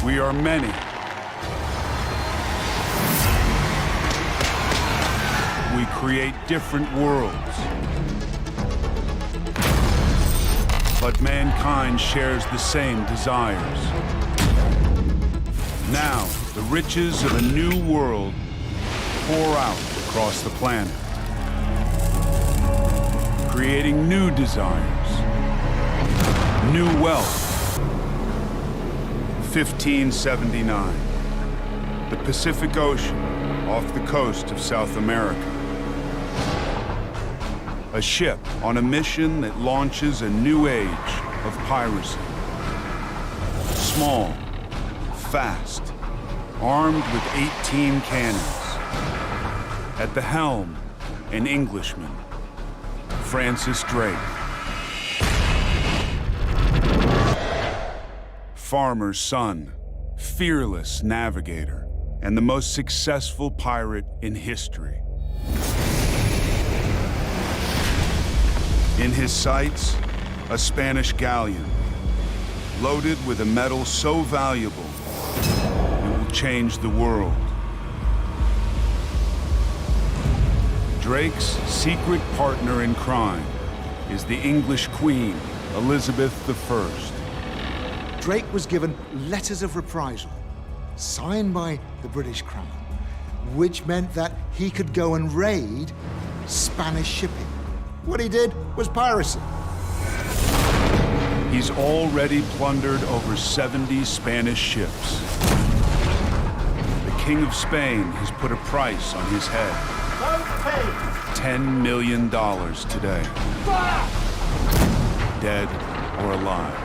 We are many. We create different worlds. But mankind shares the same desires. Now, the riches of a new world pour out across the planet, creating new desires, new wealth. 1579, the Pacific Ocean off the coast of South America. A ship on a mission that launches a new age of piracy. Small, fast, armed with 18 cannons. At the helm, an Englishman, Francis Drake. Farmer's son, fearless navigator, and the most successful pirate in history. In his sights, a Spanish galleon, loaded with a metal so valuable, it will change the world. Drake's secret partner in crime is the English Queen, Elizabeth I. Drake was given letters of reprisal, signed by the British Crown, which meant that he could go and raid Spanish shipping. What he did was piracy. He's already plundered over 70 Spanish ships. The King of Spain has put a price on his head. $10 million today. Dead or alive.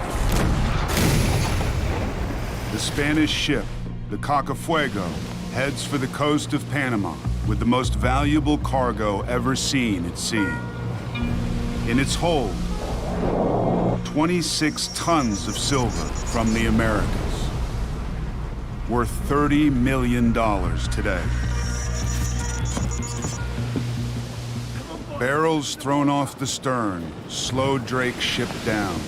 The Spanish ship, the Cacafuego, heads for the coast of Panama with the most valuable cargo ever seen at sea. In its hold, 26 tons of silver from the Americas, worth $30 million today. Barrels thrown off the stern slowed Drake's ship down.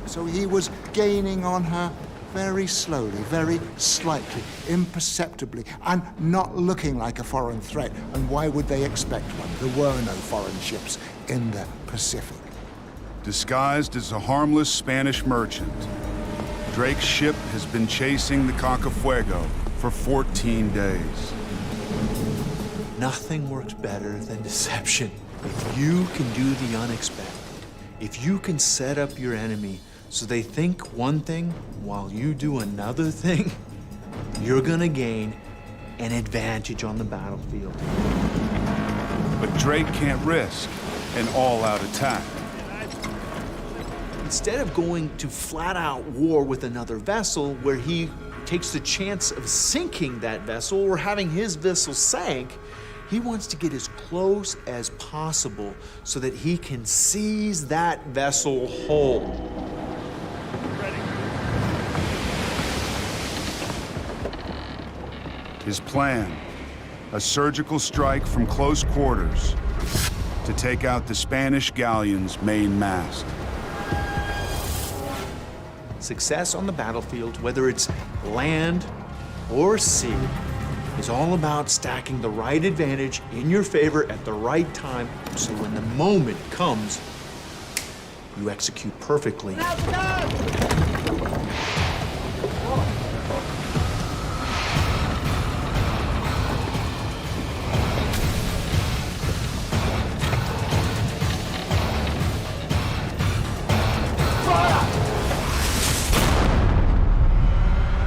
So he was gaining on her very slowly, very slightly, imperceptibly, and not looking like a foreign threat. And why would they expect one? There were no foreign ships in the Pacific. Disguised as a harmless Spanish merchant, Drake's ship has been chasing the Cacafuego for 14 days. Nothing works better than deception. If you can do the unexpected, if you can set up your enemy so they think one thing while you do another thing, you're gonna gain an advantage on the battlefield. But Drake can't risk an all-out attack. Instead of going to flat-out war with another vessel where he takes the chance of sinking that vessel or having his vessel sank, he wants to get as close as possible so that he can seize that vessel whole. His plan, a surgical strike from close quarters to take out the Spanish galleon's main mast. Success on the battlefield, whether it's land or sea, is all about stacking the right advantage in your favor at the right time, so when the moment comes, you execute perfectly.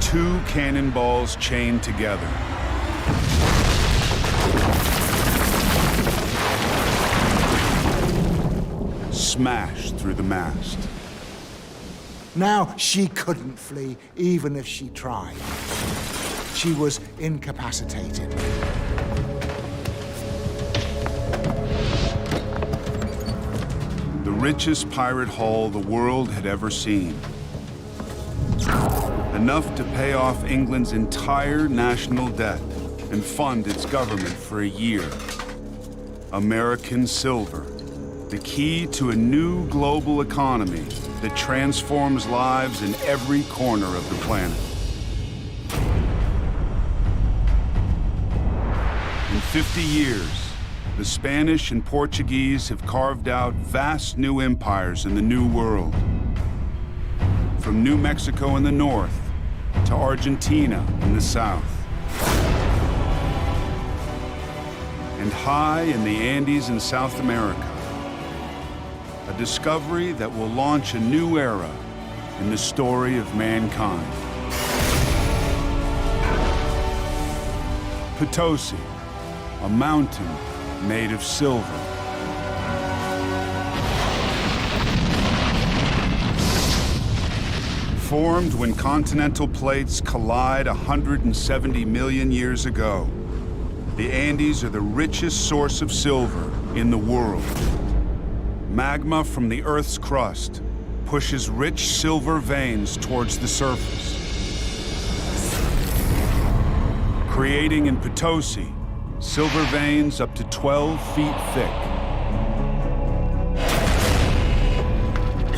Two cannonballs chained together. Smashed through the mast. Now she couldn't flee, even if she tried. She was incapacitated. The richest pirate haul the world had ever seen. Enough to pay off England's entire national debt and fund its government for a year. American silver, the key to a new global economy that transforms lives in every corner of the planet. In 50 years, the Spanish and Portuguese have carved out vast new empires in the New World. From New Mexico in the north to Argentina in the south. And high in the Andes in South America. A discovery that will launch a new era in the story of mankind. Potosi, a mountain made of silver. Formed when continental plates collide 170 million years ago, the Andes are the richest source of silver in the world. Magma from the Earth's crust pushes rich silver veins towards the surface, creating in Potosi silver veins up to 12 feet thick.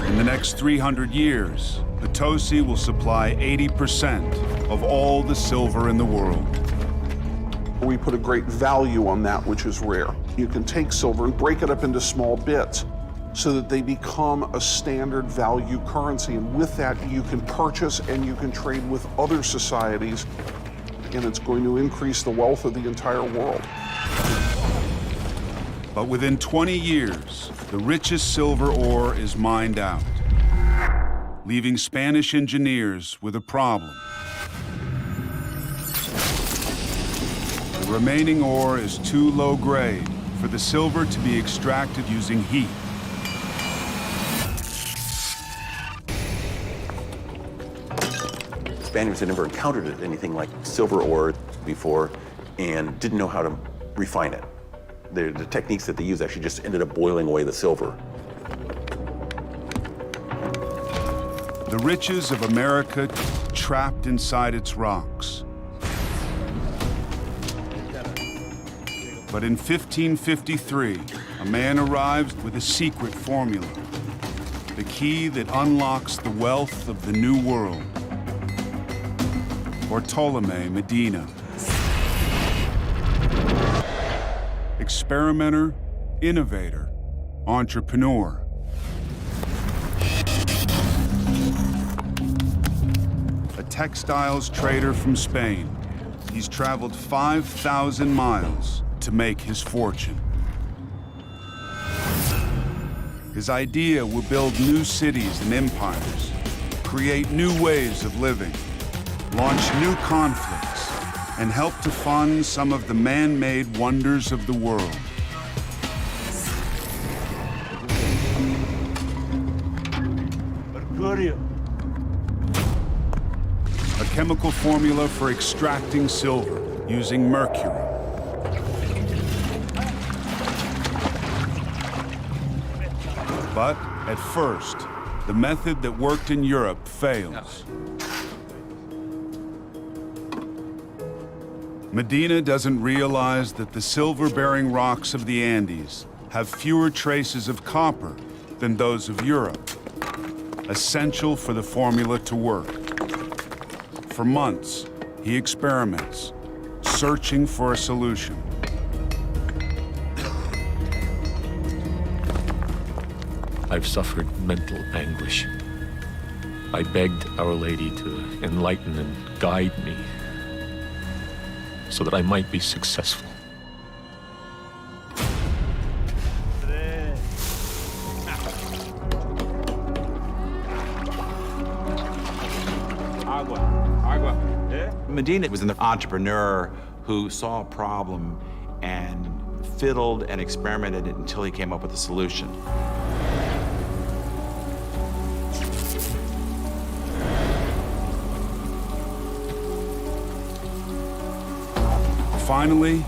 In the next 300 years, Potosi will supply 80% of all the silver in the world. We put a great value on that which is rare. You can take silver and break it up into small bits so that they become a standard value currency. And with that, you can purchase and you can trade with other societies, and it's going to increase the wealth of the entire world. But within 20 years, the richest silver ore is mined out, leaving Spanish engineers with a problem. The remaining ore is too low grade for the silver to be extracted using heat. Spaniards had never encountered anything like silver ore before and didn't know how to refine it. The techniques that they used actually just ended up boiling away the silver. The riches of America trapped inside its rocks. But in 1553, a man arrives with a secret formula, the key that unlocks the wealth of the New World. Bartolomé Medina. Experimenter, innovator, entrepreneur. A textiles trader from Spain, he's traveled 5,000 miles to make his fortune. His idea will build new cities and empires, create new ways of living, launch new conflicts, and help to fund some of the man-made wonders of the world. Mercurio. A chemical formula for extracting silver using mercury. But at first, the method that worked in Europe fails. Medina doesn't realize that the silver-bearing rocks of the Andes have fewer traces of copper than those of Europe, essential for the formula to work. For months, he experiments, searching for a solution. I've suffered mental anguish. I begged Our Lady to enlighten and guide me so that I might be successful. Medina was an entrepreneur who saw a problem and fiddled and experimented until he came up with a solution. Finally,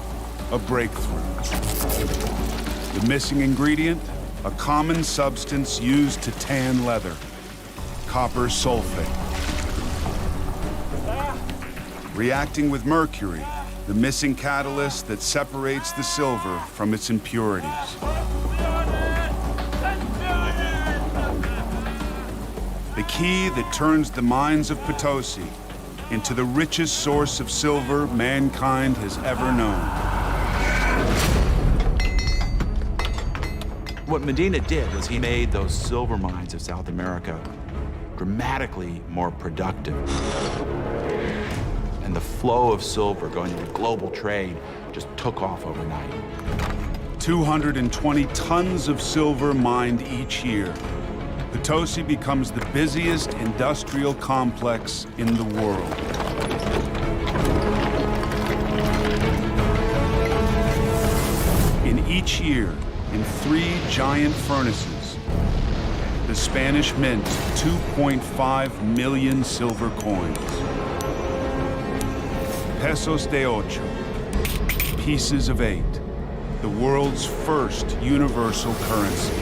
a breakthrough. The missing ingredient, a common substance used to tan leather, copper sulfate. Reacting with mercury, the missing catalyst that separates the silver from its impurities. the key that turns the mines of Potosi into the richest source of silver mankind has ever known. What Medina did was he made those silver mines of South America dramatically more productive. And the flow of silver going into global trade just took off overnight. 220 tons of silver mined each year. Potosi becomes the busiest industrial complex in the world. In each year, in 3 giant furnaces, the Spanish mint 2.5 million silver coins. Pesos de ocho, pieces of 8, the world's first universal currency.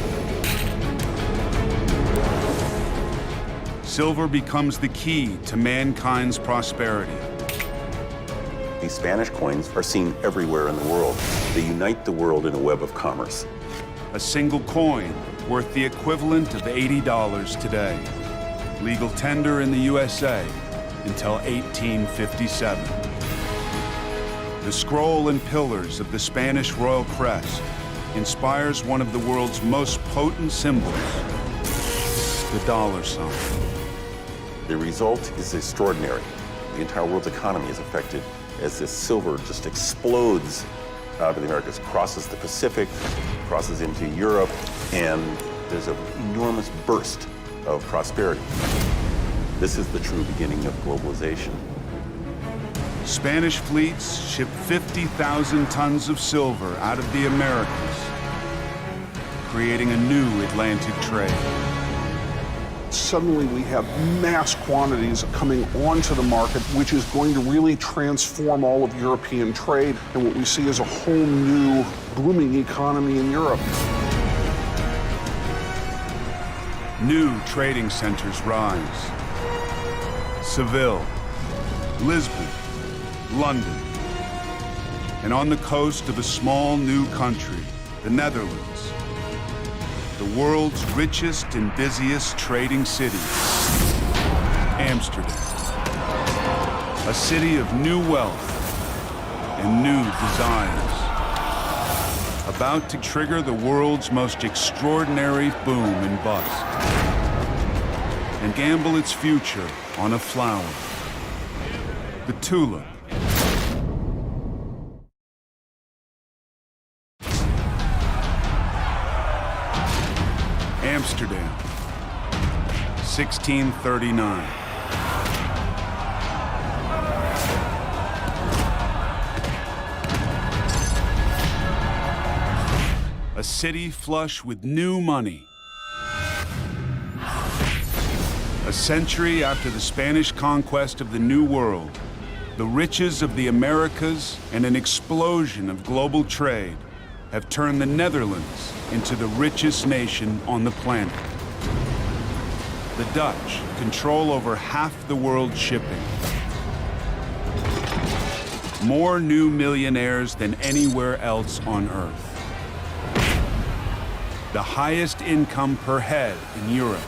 Silver becomes the key to mankind's prosperity. These Spanish coins are seen everywhere in the world. They unite the world in a web of commerce. A single coin worth the equivalent of $80 today. Legal tender in the USA until 1857. The scroll and pillars of the Spanish royal crest inspires one of the world's most potent symbols, the dollar sign. The result is extraordinary. The entire world's economy is affected as this silver just explodes out of the Americas, crosses the Pacific, crosses into Europe, and there's an enormous burst of prosperity. This is the true beginning of globalization. Spanish fleets ship 50,000 tons of silver out of the Americas, creating a new Atlantic trade. Suddenly we have mass quantities coming onto the market, which is going to really transform all of European trade. And what we see is a whole new booming economy in Europe. New trading centers rise. Seville, Lisbon, London, and on the coast of a small new country, the Netherlands, the world's richest and busiest trading city, Amsterdam, a city of new wealth and new desires, about to trigger the world's most extraordinary boom and bust, and gamble its future on a flower, the tulip. Amsterdam, 1639. A city flush with new money. A century after the Spanish conquest of the New World, the riches of the Americas and an explosion of global trade have turned the Netherlands into the richest nation on the planet. The Dutch control over half the world's shipping. More new millionaires than anywhere else on Earth. The highest income per head in Europe.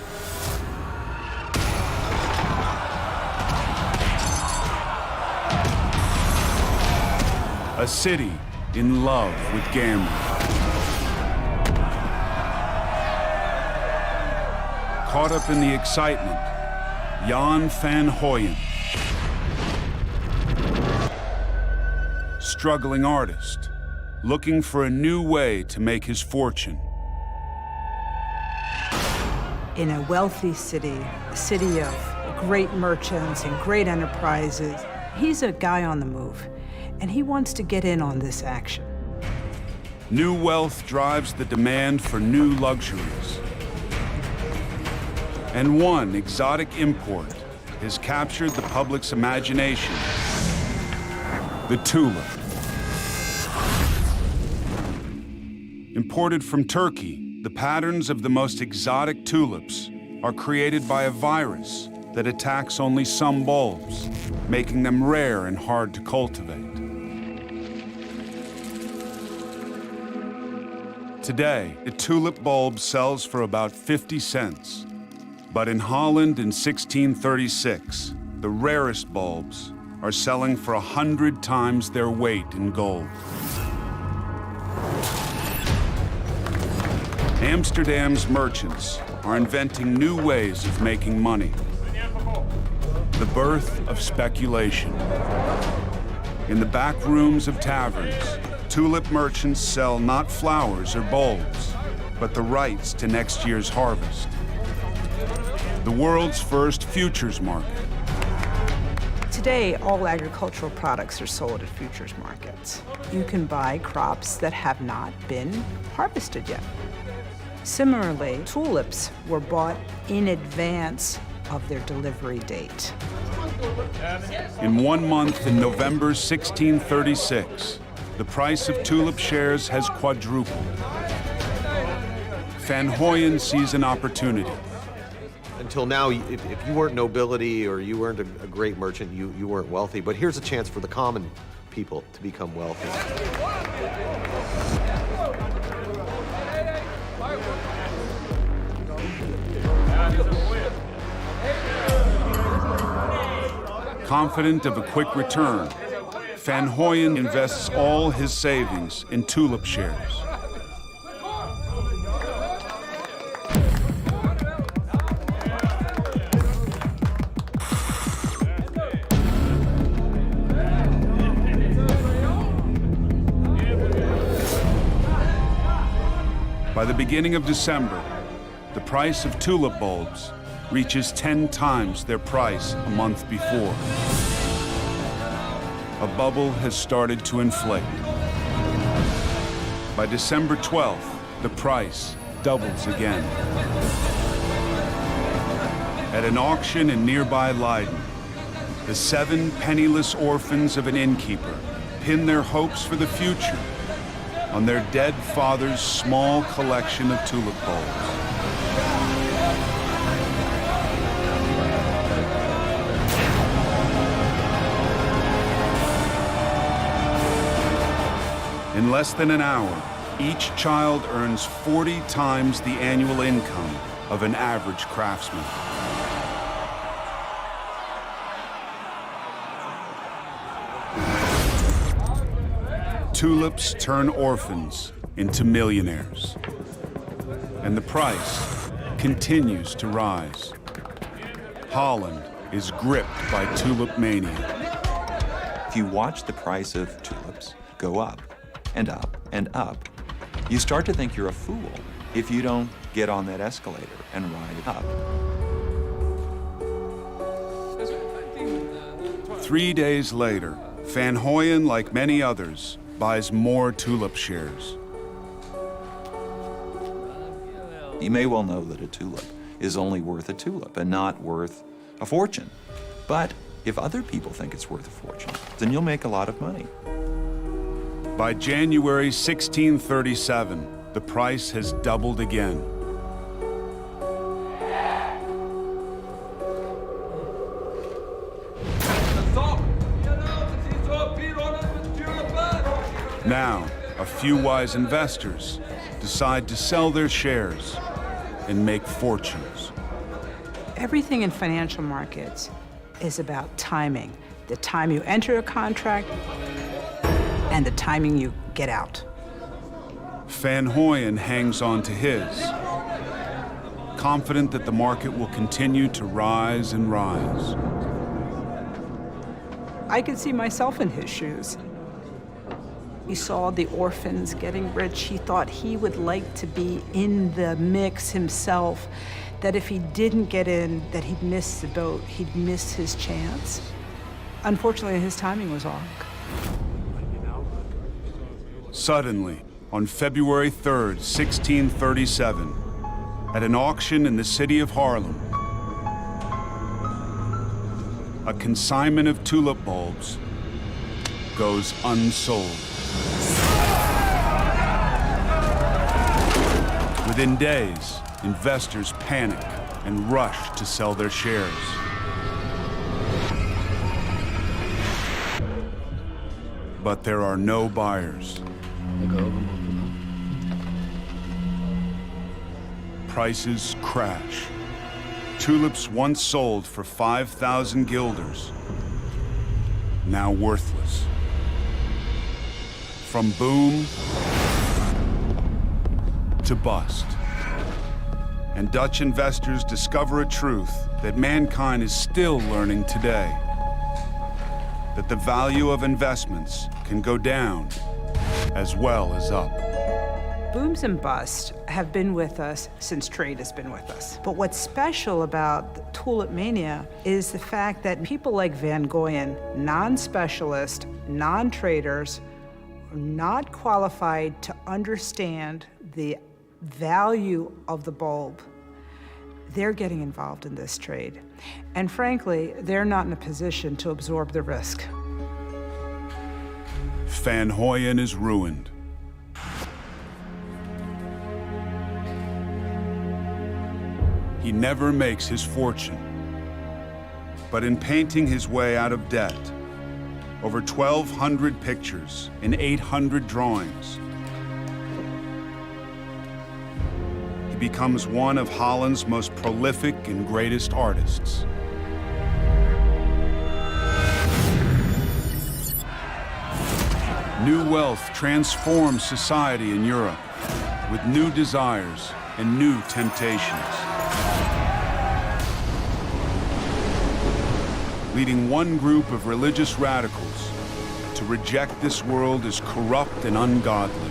A city in love with gambling. Caught up in the excitement, Jan van Hoyen. Struggling artist, looking for a new way to make his fortune. In a wealthy city, a city of great merchants and great enterprises, he's a guy on the move, and he wants to get in on this action. New wealth drives the demand for new luxuries. And one exotic import has captured the public's imagination: the tulip. Imported from Turkey, the patterns of the most exotic tulips are created by a virus that attacks only some bulbs, making them rare and hard to cultivate. Today, a tulip bulb sells for about 50 cents. But in Holland in 1636, the rarest bulbs are selling for 100 times their weight in gold. Amsterdam's merchants are inventing new ways of making money. The birth of speculation. In the back rooms of taverns, tulip merchants sell not flowers or bulbs, but the rights to next year's harvest. The world's first futures market. Today, all agricultural products are sold at futures markets. You can buy crops that have not been harvested yet. Similarly, tulips were bought in advance of their delivery date. In 1 month in November 1636, the price of tulip shares has quadrupled. Van Hoyen sees an opportunity. Until now, if you weren't nobility or you weren't a great merchant, you weren't wealthy. But here's a chance for the common people to become wealthy. Confident of a quick return, Van Hoyen invests all his savings in tulip shares. By the beginning of December, the price of tulip bulbs reaches 10 times their price a month before. A bubble has started to inflate. By December 12th, the price doubles again. At an auction in nearby Leiden, the 7 penniless orphans of an innkeeper pin their hopes for the future on their dead father's small collection of tulip bulbs. In less than an hour, each child earns 40 times the annual income of an average craftsman. Tulips turn orphans into millionaires. And the price continues to rise. Holland is gripped by tulip mania. If you watch the price of tulips go up and up and up, you start to think you're a fool if you don't get on that escalator and ride it up. 3 days later, Van Hoyen, like many others, buys more tulip shares. You may well know that a tulip is only worth a tulip and not worth a fortune. But if other people think it's worth a fortune, then you'll make a lot of money. By January 1637, the price has doubled again. Now, a few wise investors decide to sell their shares and make fortunes. Everything in financial markets is about timing. The time you enter a contract and the timing you get out. Van Hoyen hangs on to his, confident that the market will continue to rise and rise. I could see myself in his shoes. He saw the orphans getting rich. He thought he would like to be in the mix himself, that if he didn't get in, that he'd miss the boat, he'd miss his chance. Unfortunately, his timing was off. Suddenly, on February 3rd, 1637, at an auction in the city of Haarlem, a consignment of tulip bulbs goes unsold. Within days, investors panic and rush to sell their shares. But there are no buyers. Prices crash. Tulips once sold for 5,000 guilders, now worthless. From boom to bust. And Dutch investors discover a truth that mankind is still learning today. That the value of investments can go down as well as up. Booms and busts have been with us since trade has been with us. But what's special about tulip mania is the fact that people like Van Goyen, non-specialists, non-traders, are not qualified to understand the value of the bulb. They're getting involved in this trade. And frankly, they're not in a position to absorb the risk. Van Goyen is ruined. He never makes his fortune. But in painting his way out of debt, over 1,200 pictures and 800 drawings, he becomes one of Holland's most prolific and greatest artists. New wealth transforms society in Europe with new desires and new temptations, leading one group of religious radicals to reject this world as corrupt and ungodly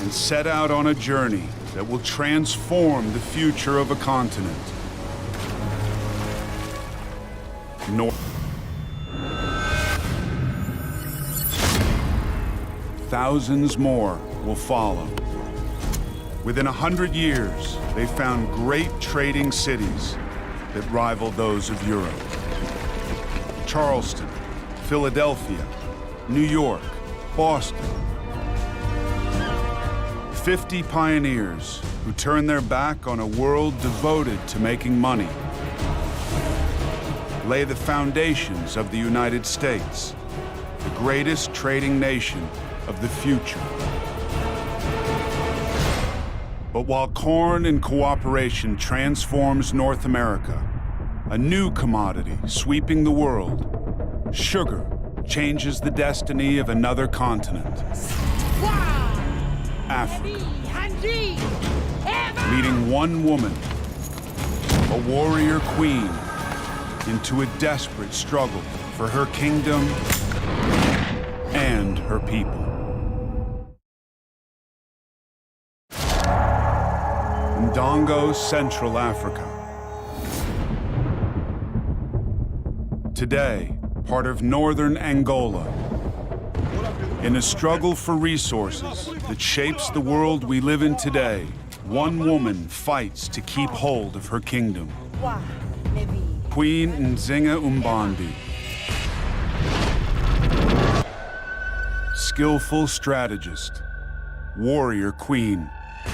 and set out on a journey that will transform the future of a continent. Thousands more will follow. Within 100 years, they found great trading cities that rival those of Europe. Charleston, Philadelphia, New York, Boston. 50 pioneers who turned their back on a world devoted to making money lay the foundations of the United States, the greatest trading nation of the future. But while corn and cooperation transforms North America, a new commodity sweeping the world, sugar, changes the destiny of another continent. Africa. Leading one woman, a warrior queen, into a desperate struggle for her kingdom and her people. Ndongo, Central Africa. Today, part of northern Angola. In a struggle for resources that shapes the world we live in today, one woman fights to keep hold of her kingdom. Queen Nzinga Umbandi. Skillful strategist, warrior queen.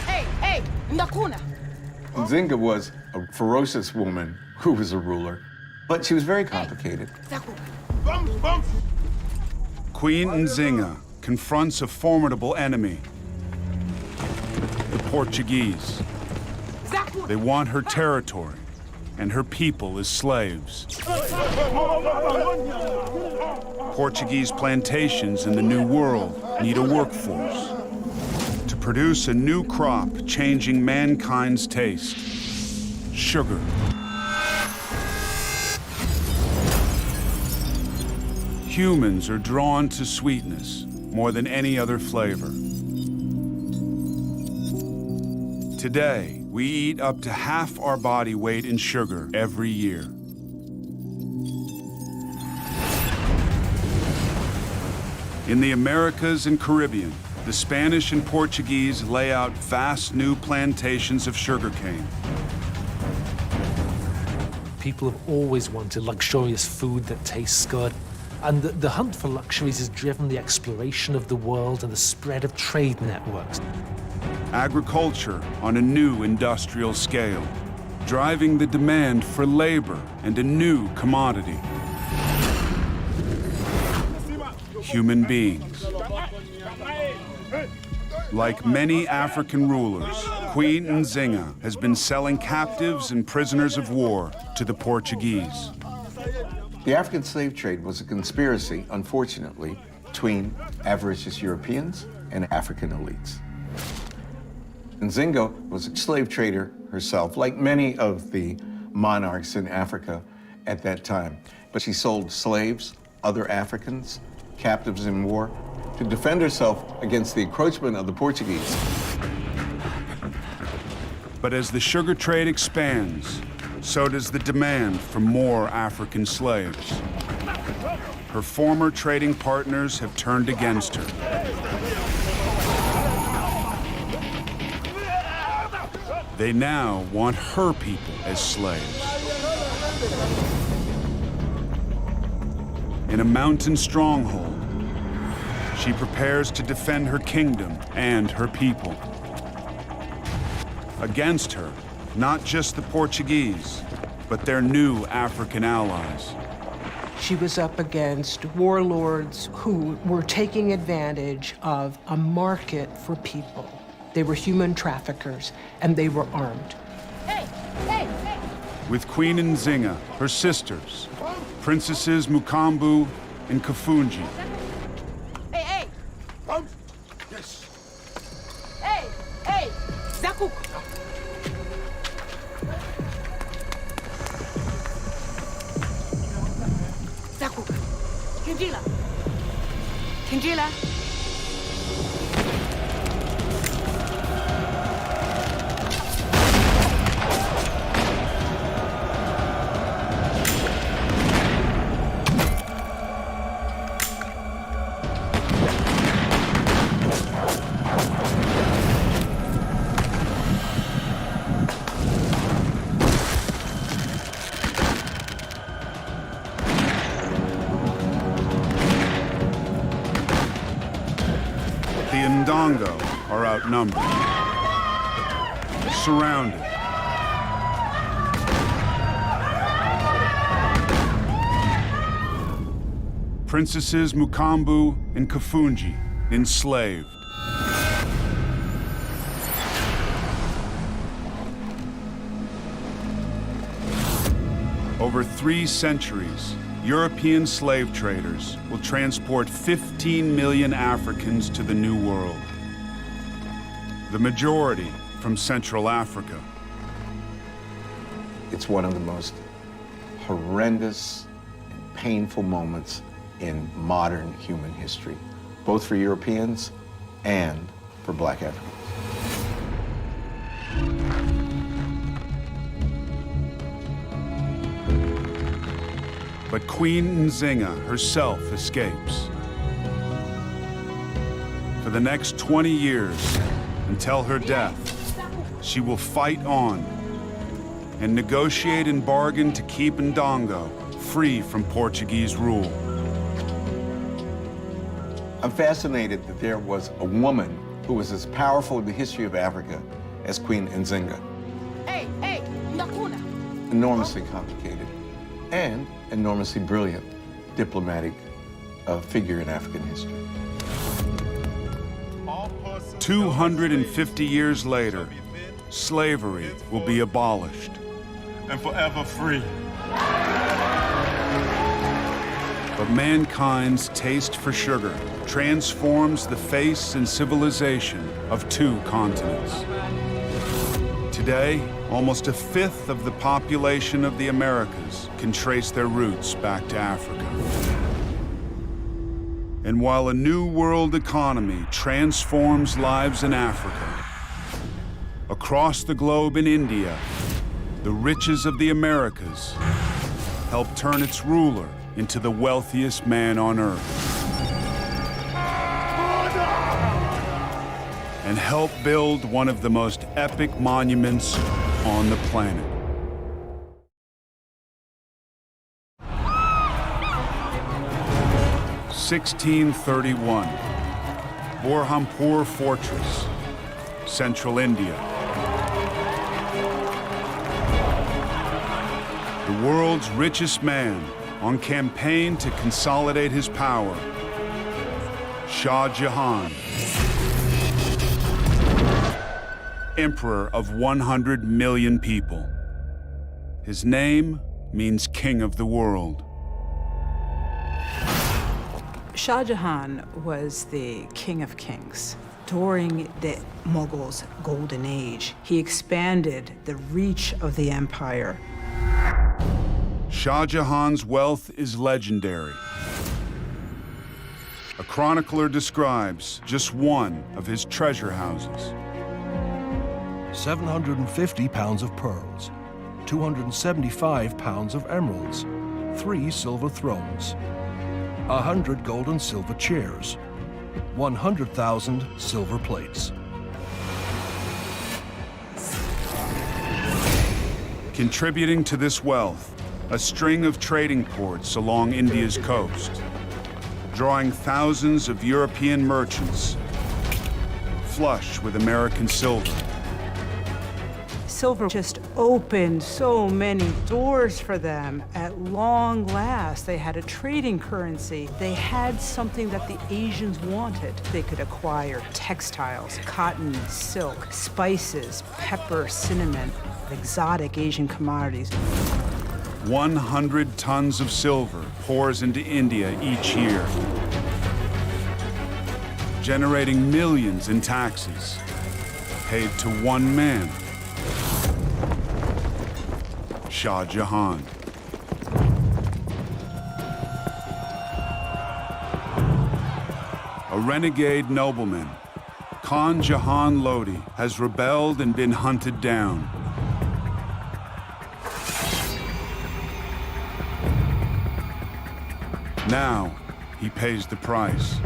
Hey, Ndakuna. Nzinga was a ferocious woman who was a ruler, but she was very complicated. Queen Nzinga confronts a formidable enemy, the Portuguese. They want her territory and her people as slaves. Portuguese plantations in the New World need a workforce to produce a new crop changing mankind's taste: sugar. Humans are drawn to sweetness more than any other flavor. Today, we eat up to half our body weight in sugar every year. In the Americas and Caribbean, the Spanish and Portuguese lay out vast new plantations of sugarcane. People have always wanted luxurious food that tastes good. And the hunt for luxuries has driven the exploration of the world and the spread of trade networks. Agriculture on a new industrial scale, driving the demand for labor and a new commodity: human beings. Like many African rulers, Queen Nzinga has been selling captives and prisoners of war to the Portuguese. The African slave trade was a conspiracy, unfortunately, between avaricious Europeans and African elites. Nzinga was a slave trader herself, like many of the monarchs in Africa at that time. But she sold slaves, other Africans, captives in war, to defend herself against the encroachment of the Portuguese. But as the sugar trade expands, so does the demand for more African slaves. Her former trading partners have turned against her. They now want her people as slaves. In a mountain stronghold, she prepares to defend her kingdom and her people. Against her, not just the Portuguese, but their new African allies. She was up against warlords who were taking advantage of a market for people. They were human traffickers, and they were armed. Hey, hey, hey! With Queen Nzinga, her sisters, Princesses Mukambu and Kafunji. Hey, hey! Hey, hey! Zakuk! Zakuk! Kindila! Kindila! The Ndongo are outnumbered, surrounded. Princesses Mukambu and Kafunji enslaved. Over 3 centuries, European slave traders will transport 15 million Africans to the New World. The majority from Central Africa. It's one of the most horrendous and painful moments in modern human history, both for Europeans and for Black Africans. But Queen Nzinga herself escapes. For the next 20 years, until her death, she will fight on and negotiate and bargain to keep Ndongo free from Portuguese rule. I'm fascinated that there was a woman who was as powerful in the history of Africa as Queen Nzinga. Hey, hey! Ndakuna! Enormously complicated and enormously brilliant diplomatic figure in African history. 250 years later, slavery will be abolished. And forever free. But mankind's taste for sugar transforms the face and civilization of 2 continents. Today, almost 1/5 of the population of the Americas can trace their roots back to Africa. And while a new world economy transforms lives in Africa, across the globe in India, the riches of the Americas help turn its ruler into the wealthiest man on earth. And help build one of the most epic monuments on the planet. (1631), Burhanpur Fortress, Central India. The world's richest man on campaign to consolidate his power, Shah Jahan. emperor of 100 million people. His name means king of the world. Shah Jahan was the king of kings. During the Mughals' golden age, he expanded the reach of the empire. Shah Jahan's wealth is legendary. A chronicler describes just one of his treasure houses. 750 pounds of pearls, 275 pounds of emeralds, 3 silver thrones, 100 gold and silver chairs, 100,000 silver plates. Contributing to this wealth, a string of trading ports along India's coast, drawing thousands of European merchants flush with American silver. Silver just opened so many doors for them. At long last, they had a trading currency. They had something that the Asians wanted. They could acquire textiles, cotton, silk, spices, pepper, cinnamon, exotic Asian commodities. 100 tons of silver pours into India each year, generating millions in taxes paid to one man, Shah Jahan. A renegade nobleman, Khan Jahan Lodi has rebelled and been hunted down. Now, he pays the price.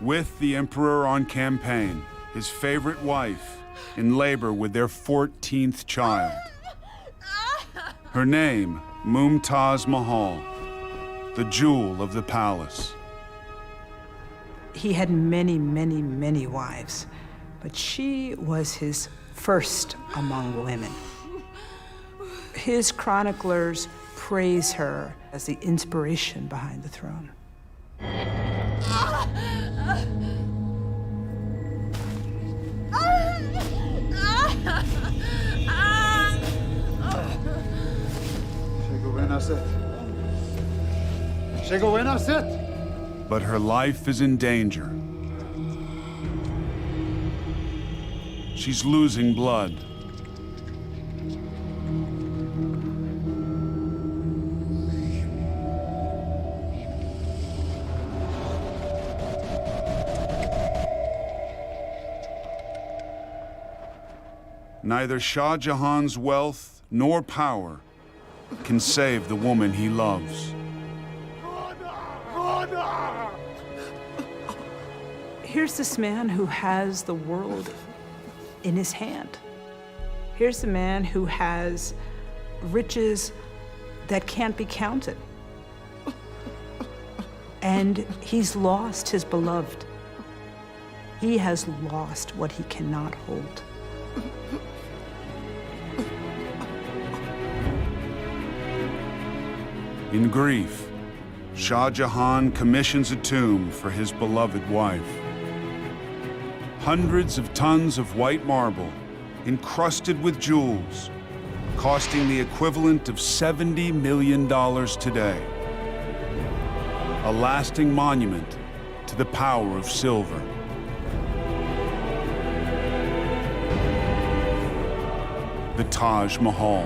With the emperor on campaign, his favorite wife in labor with their 14th child. Her name, Mumtaz Mahal, the jewel of the palace. He had many, many, many wives, but she was his first among women. His chroniclers praise her as the inspiration behind the throne. But her life is in danger. She's losing blood. Neither Shah Jahan's wealth nor power can save the woman he loves. Here's this man who has the world in his hand. Here's the man who has riches that can't be counted. And he's lost his beloved. He has lost what he cannot hold. In grief, Shah Jahan commissions a tomb for his beloved wife. Hundreds of tons of white marble, encrusted with jewels, costing the equivalent of $70 million today. A lasting monument to the power of silver. The Taj Mahal.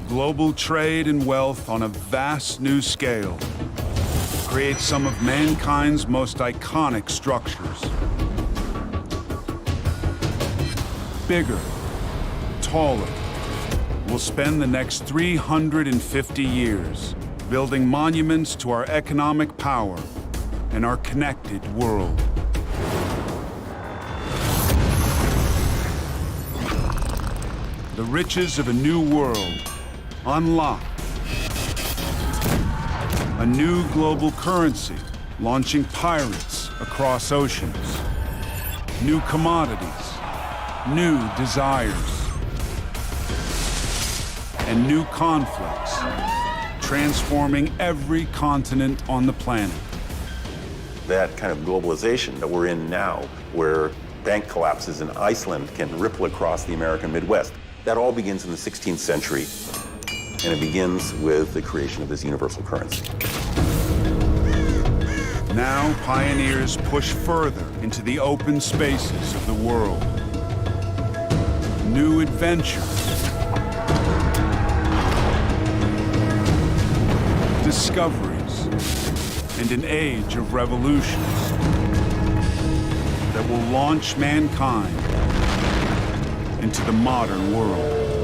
Global trade and wealth on a vast new scale creates some of mankind's most iconic structures. Bigger, taller. We'll spend the next 350 years building monuments to our economic power and our connected world. The riches of a new world unlocked. A new global currency launching pirates across oceans. New commodities, new desires, and new conflicts, transforming every continent on the planet. That kind of globalization that we're in now, where bank collapses in Iceland can ripple across the American Midwest, that all begins in the 16th century, and it begins with the creation of this universal currency. Now, pioneers push further into the open spaces of the world. New adventures, discoveries, and an age of revolutions that will launch mankind into the modern world.